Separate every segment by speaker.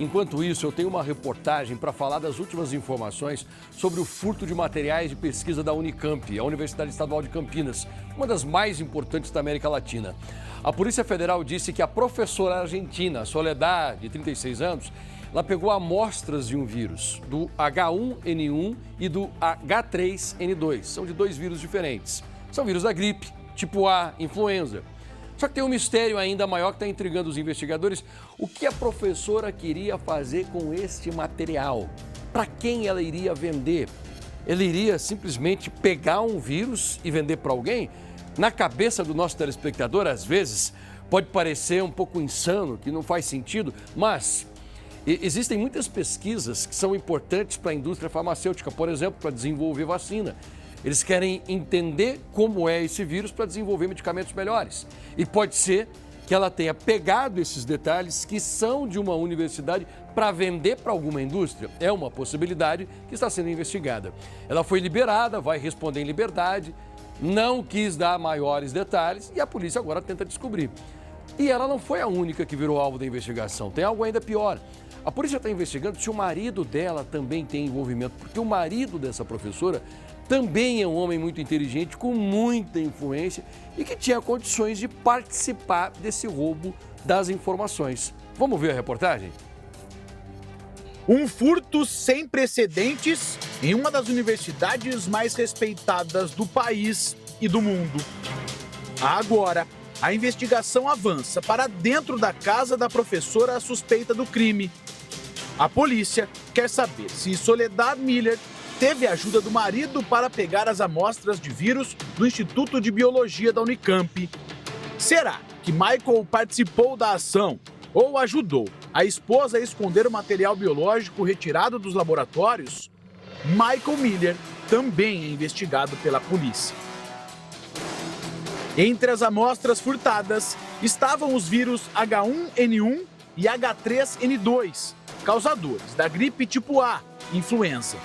Speaker 1: Enquanto isso, eu tenho uma reportagem para falar das últimas informações sobre o furto de materiais de pesquisa da Unicamp, a Universidade Estadual de Campinas, uma das mais importantes da América Latina. A Polícia Federal disse que a professora argentina, Soledad, de 36 anos, ela pegou amostras de um vírus, do H1N1 e do H3N2. São de dois vírus diferentes. São vírus da gripe, tipo A, influenza. Só que tem um mistério ainda maior que está intrigando os investigadores. O que a professora queria fazer com este material? Para quem ela iria vender? Ela iria simplesmente pegar um vírus e vender para alguém? Na cabeça do nosso telespectador, às vezes, pode parecer um pouco insano, que não faz sentido, mas existem muitas pesquisas que são importantes para a indústria farmacêutica, por exemplo, para desenvolver vacina. Eles querem entender como é esse vírus para desenvolver medicamentos melhores. E pode ser que ela tenha pegado esses detalhes que são de uma universidade para vender para alguma indústria. É uma possibilidade que está sendo investigada. Ela foi liberada, vai responder em liberdade, não quis dar maiores detalhes e a polícia agora tenta descobrir. E ela não foi a única que virou alvo da investigação, tem algo ainda pior. A polícia está investigando se o marido dela também tem envolvimento, porque o marido dessa professora também é um homem muito inteligente, com muita influência e que tinha condições de participar desse roubo das informações. Vamos ver a reportagem?
Speaker 2: Um furto sem precedentes em uma das universidades mais respeitadas do país e do mundo. Agora, a investigação avança para dentro da casa da professora suspeita do crime. A polícia quer saber se Soledad Miller teve a ajuda do marido para pegar as amostras de vírus do Instituto de Biologia da Unicamp. Será que Michael participou da ação ou ajudou a esposa a esconder o material biológico retirado dos laboratórios? Michael Miller também é investigado pela polícia. Entre as amostras furtadas estavam os vírus H1N1 e H3N2, causadores da gripe tipo A, influenza.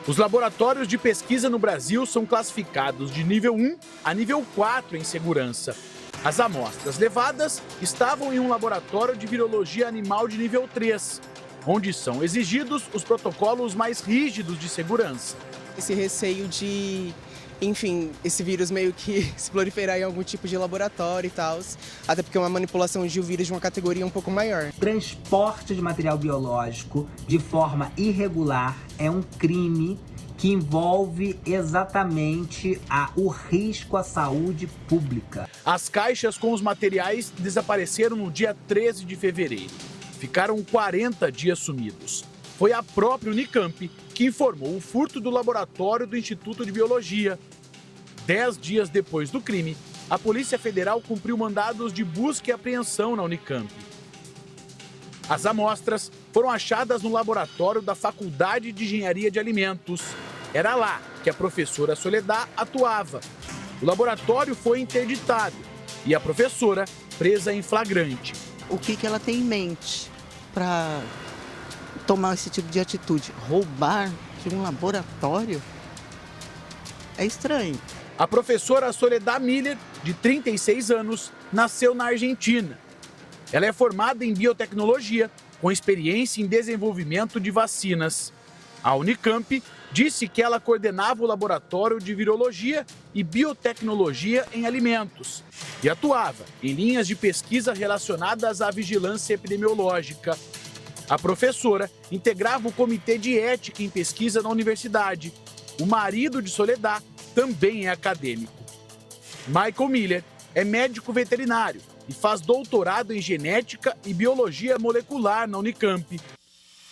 Speaker 2: Os laboratórios de pesquisa no Brasil são classificados de nível 1 a nível 4 em segurança. As amostras levadas estavam em um laboratório de virologia animal de nível 3, onde são exigidos os protocolos mais rígidos de segurança.
Speaker 3: Esse receio de, enfim, esse vírus meio que se proliferar em algum tipo de laboratório e tal, até porque é uma manipulação de um vírus de uma categoria um pouco maior.
Speaker 4: Transporte de material biológico de forma irregular é um crime que envolve exatamente o risco à saúde pública.
Speaker 2: As caixas com os materiais desapareceram no dia 13 de fevereiro. Ficaram 40 dias sumidos. Foi a própria Unicamp que informou o furto do laboratório do Instituto de Biologia. 10 dias depois do crime, a Polícia Federal cumpriu mandados de busca e apreensão na Unicamp. As amostras foram achadas no laboratório da Faculdade de Engenharia de Alimentos. Era lá que a professora Soledad atuava. O laboratório foi interditado e a professora presa em flagrante.
Speaker 5: O que ela tem em mente para tomar esse tipo de atitude? Roubar de um laboratório? É estranho.
Speaker 2: A professora Soledad Miller, de 36 anos, nasceu na Argentina. Ela é formada em biotecnologia, com experiência em desenvolvimento de vacinas. A Unicamp disse que ela coordenava o laboratório de virologia e biotecnologia em alimentos e atuava em linhas de pesquisa relacionadas à vigilância epidemiológica. A professora integrava o Comitê de Ética em Pesquisa na universidade. O marido de Soledad também é acadêmico. Michael Miller é médico veterinário e faz doutorado em genética e biologia molecular na Unicamp.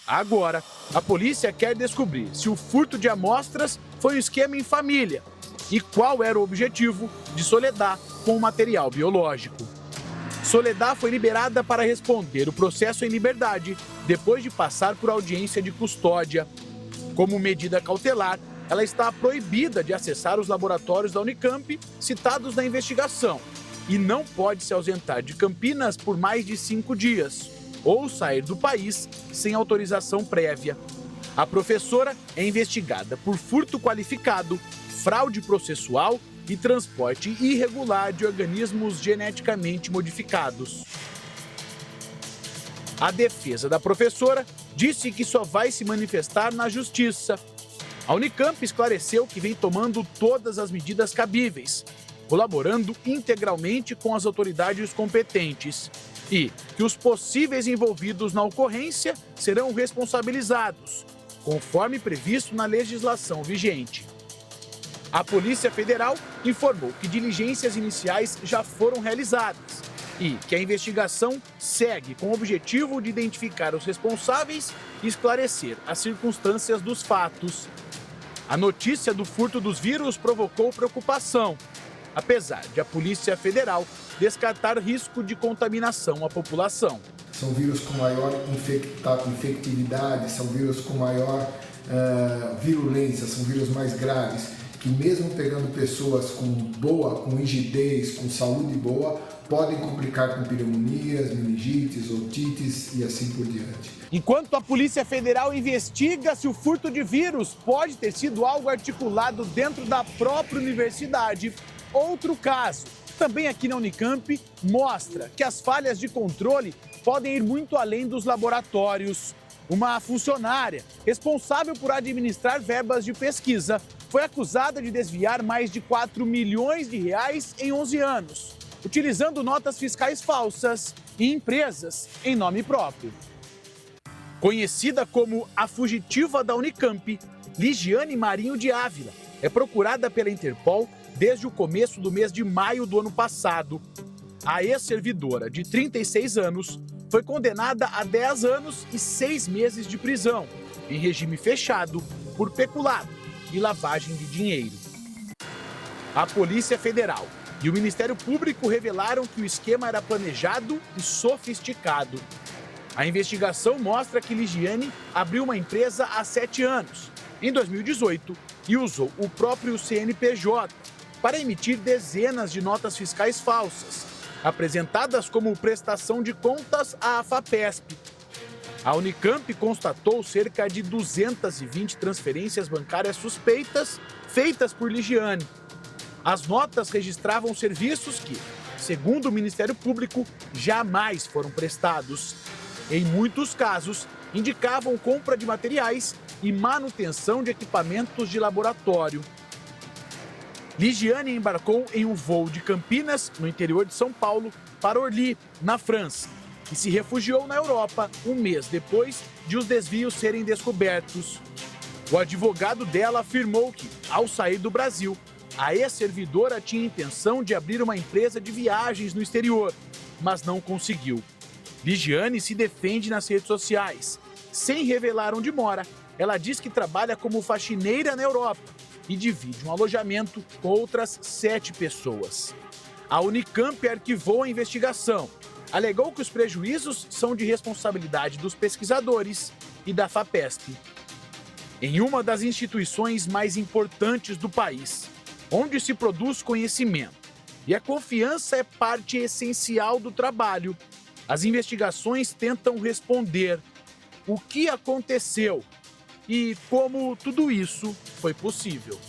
Speaker 2: Agora, a polícia quer descobrir se o furto de amostras foi um esquema em família e qual era o objetivo de Soledad com o material biológico. Soledad foi liberada para responder o processo em liberdade depois de passar por audiência de custódia. Como medida cautelar, ela está proibida de acessar os laboratórios da Unicamp citados na investigação e não pode se ausentar de Campinas por mais de 5 dias ou sair do país sem autorização prévia. A professora é investigada por furto qualificado, fraude processual e transporte irregular de organismos geneticamente modificados. A defesa da professora disse que só vai se manifestar na justiça. A Unicamp esclareceu que vem tomando todas as medidas cabíveis, colaborando integralmente com as autoridades competentes e que os possíveis envolvidos na ocorrência serão responsabilizados, conforme previsto na legislação vigente. A Polícia Federal informou que diligências iniciais já foram realizadas e que a investigação segue com o objetivo de identificar os responsáveis e esclarecer as circunstâncias dos fatos. A notícia do furto dos vírus provocou preocupação, apesar de a Polícia Federal descartar risco de contaminação à população.
Speaker 6: São vírus com maior infectividade, são vírus com maior virulência, são vírus mais graves, que mesmo pegando pessoas com rigidez, com saúde boa, podem complicar com pneumonias, meningites, otites e assim por diante.
Speaker 2: Enquanto a Polícia Federal investiga se o furto de vírus pode ter sido algo articulado dentro da própria universidade, outro caso, também aqui na Unicamp, mostra que as falhas de controle podem ir muito além dos laboratórios. Uma funcionária responsável por administrar verbas de pesquisa foi acusada de desviar mais de 4 milhões de reais em 11 anos, utilizando notas fiscais falsas e empresas em nome próprio. Conhecida como a fugitiva da Unicamp, Ligiane Marinho de Ávila é procurada pela Interpol desde o começo do mês de maio do ano passado. A ex-servidora, de 36 anos, foi condenada a 10 anos e 6 meses de prisão, em regime fechado, por peculado e lavagem de dinheiro. A Polícia Federal e o Ministério Público revelaram que o esquema era planejado e sofisticado. A investigação mostra que Ligiane abriu uma empresa há 7 anos, em 2018, e usou o próprio CNPJ para emitir dezenas de notas fiscais falsas, apresentadas como prestação de contas à FAPESP. A Unicamp constatou cerca de 220 transferências bancárias suspeitas feitas por Ligiane. As notas registravam serviços que, segundo o Ministério Público, jamais foram prestados. Em muitos casos, indicavam compra de materiais e manutenção de equipamentos de laboratório. Ligiane embarcou em um voo de Campinas, no interior de São Paulo, para Orly, na França, e se refugiou na Europa um mês depois de os desvios serem descobertos. O advogado dela afirmou que, ao sair do Brasil, a ex-servidora tinha intenção de abrir uma empresa de viagens no exterior, mas não conseguiu. Ligiane se defende nas redes sociais. Sem revelar onde mora, ela diz que trabalha como faxineira na Europa e divide um alojamento com outras 7 pessoas. A Unicamp arquivou a investigação. Alegou que os prejuízos são de responsabilidade dos pesquisadores e da FAPESP. Em uma das instituições mais importantes do país, onde se produz conhecimento e a confiança é parte essencial do trabalho, as investigações tentam responder o que aconteceu e como tudo isso foi possível.